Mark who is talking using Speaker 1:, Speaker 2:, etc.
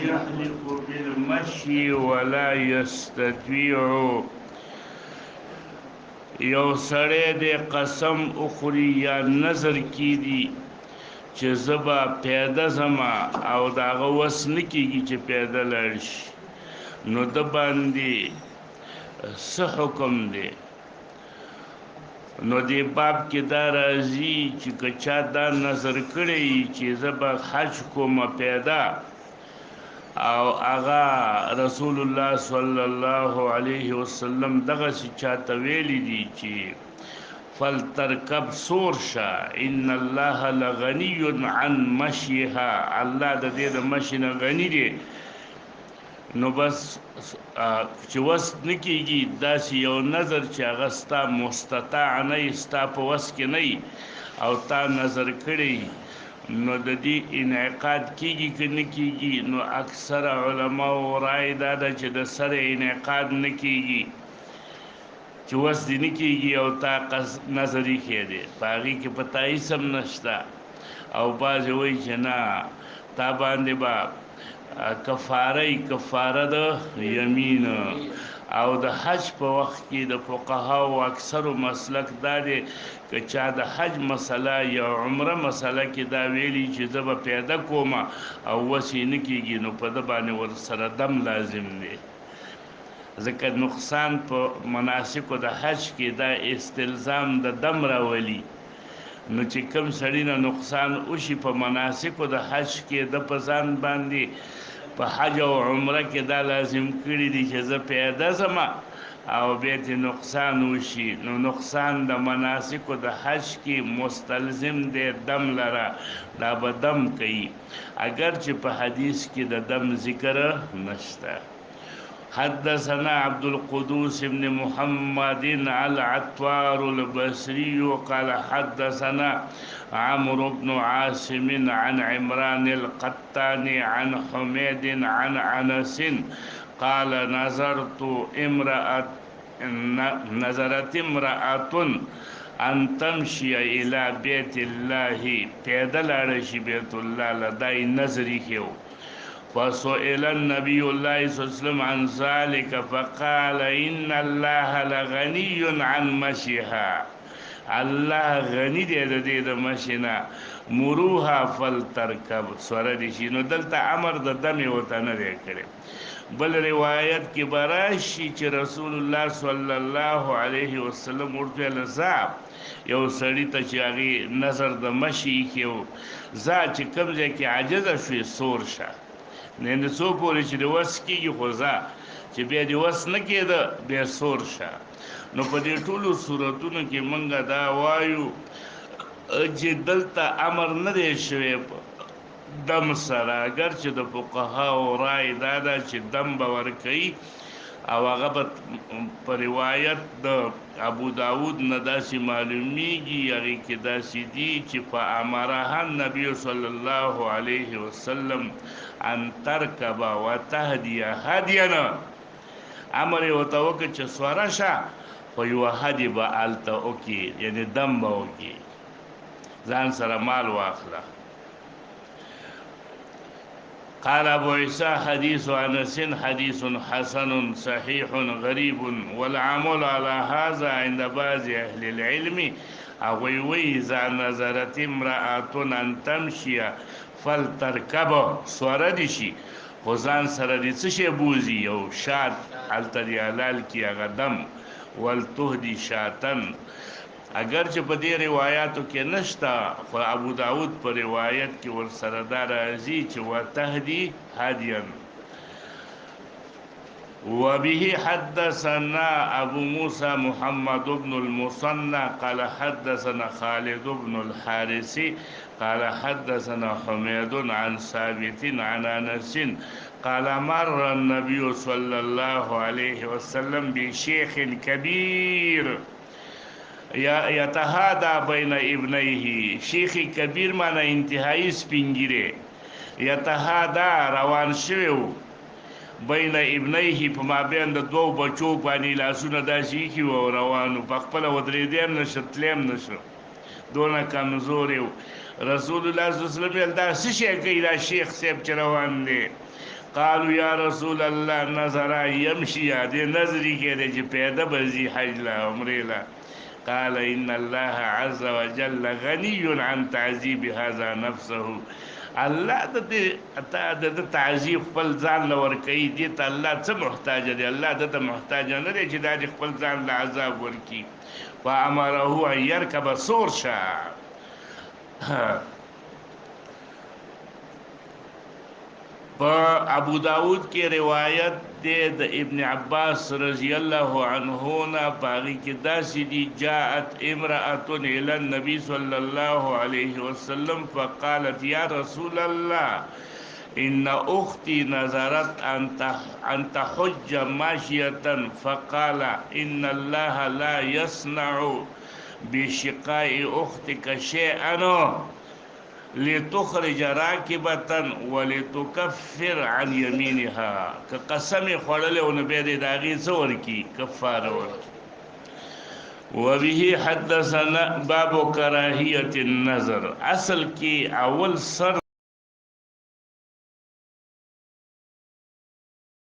Speaker 1: يحلف بالمشي ولا يستطيع یو سړی د قسم اخوري یا نظر کی دی چې زبا پیدا زما او داغه وس نکیږي چې پیدا لاړ شي نو د باندې څه حکم دی نو دی باب کې دا راځي چې کچا دا نظر کړی چې زبا حج کوم پیدا او اغا رسول الله صلی الله علیه وسلم دغه چاته ویلی دي چې فلترکب سورشا ان الله لغنی عن مشیها الله د دې د مشینه غنی دی نو بس چې وس نکیږي داسې یو نظر چې هغه ستا مستطاع نه ستا په وس کې نه او تا نظر کړی نو د دې انعقاد کیږي که نه کیږي نو اکثر علما رای دا ده چې د سره انعقاد نه کیږي چې وس دې نه کیږي او تا نظري کې دی په هغې کې په تایس هم نشته او بعضې وایي چې نه تا باندې به کفاره د یمین او د حج په وخت کې د فقهاو اکثرو مسلک دا دی که چا د حج مسله یا عمره مسله کې دا ویلي چې زه به پیدا کوم او وس یې نه کیږي نو په ده باندې ورسره دم لازم دی ځکه نقصان په مناسکو د حج کې دا استلزام د دم راولي نو چې کم سړی نه نقصان وشي په مناسکو د حج کې د په ځان باندې په حج او عمره کې دا لازم کړي دي چې زه پیدا زما او بیا چې نقصان وشي نو نقصان د مناسکو د حج کې مستلزم دی دم لره دا به دم کوي اگر چې په حدیث کې د دم ذکر نشته حدثنا عبد القدوس بن محمد العطار البصري قال حدثنا عمرو بن عاصم عن عمران القطاني عن حميد عن انس قال نظرت امرأة ان تمشي الى بيت الله پیدل اړشي بیت الله لدای نظری کېو فسئل النبي الله صلى الله عليه وسلم عن ذلك فقال ان الله لغني عن مشيها الله غنی دی د دې د مشینا مروها فلترکب سوره دي شي نو دلته امر د دمه وته نه دی کړی بل روایت کې براشي چې رسول الله صلی الله علیه وسلم ورته لزاب یو سړی ته چې هغه نظر د مشي کېو ځا چې کوم ځای کې عاجز شوی سور شه نه څو پورې چې د وس کېږي خو ځا چې بیا د وس نه کېده بیا سور شه نو په دې ټولو صورتونو کې مونږ دا وایو چې دلته امر نه دی شوی دم سره اگر چې د فقهاو رای دا ده چې دم به ورکوي او هغه به په روایت د ابو داود نه داسې معلومیږي هغې کې داسې دي چې فامرها النبي صلی الله علیه وسلم ان ترکب وتهدي هدیا امر یې ورته وکړ چې سواره شه خو یوه هدي به هلته وکړي یعنې دم به وکړي ځان سره مال واخله قال ابو عيسى حديث انس حديث حسن صحيح غريب والعمل على هذا عند بعض اهل العلم اوي اذا نظرت امراه ان تمشي فلتركب سوردشي خزان سره دي څه شی بوزي یو شاد التریالال کی غدم ولتهدي شاتن اگر چې په دې روایتو کې نشتا خو ابو داود په روایت کې ور سره دا راځي چې وتهدي هاديا وبه حدثنا ابو موسى محمد بن المصنع قال حدثنا خالد بن الحارث قال حدثنا حميد عن ثابت عن انس قال مر النبي صلى الله عليه وسلم بشيخ كبير یتهادا بین ابنیه شیخ کبیر معنی انتهایی سپینګیره یتهادا روان شوی بین ابنیه په مابین د دوو بچو باندې لاسونه داسې کی و روانو په خپل ودریدم نشه تلم نشه دونه کمزور یو رسول الله صلی الله علیه وسلم دا څه شي کوي دا شیخ صاحب چې روان دی قالوا یا رسول الله نظر يمشي دې نظری کې دې چې پیدا بزي حج لا عمره لا قال ان الله عز وجل غني عن تعذيب هذا نفسه الله د تعذيب خپل ځان لور کوي دې ته الله څه محتاج دی الله د محتاج نه دی چې د خپل ځان له عذاب ورکی فامره ان يركب سورشا ابو داود کی روایت دے د ابن عباس رضی اللہ عنہ نا باغی کی داسی دی جاءت امرأة الى النبی صلی اللہ علیہ وسلم فقالت یا رسول اللہ ان اختی نظرت ان تحج ماشیتا فقال ان اللہ لا يصنع بشقاء اختك شيئا لتخرج راكبة ولتكفر عن يمينها كقسم خلل ونبيد داغي زور کی كفاره ورکی وبه حدثنا باب كراهية النظر اصل کی اول سر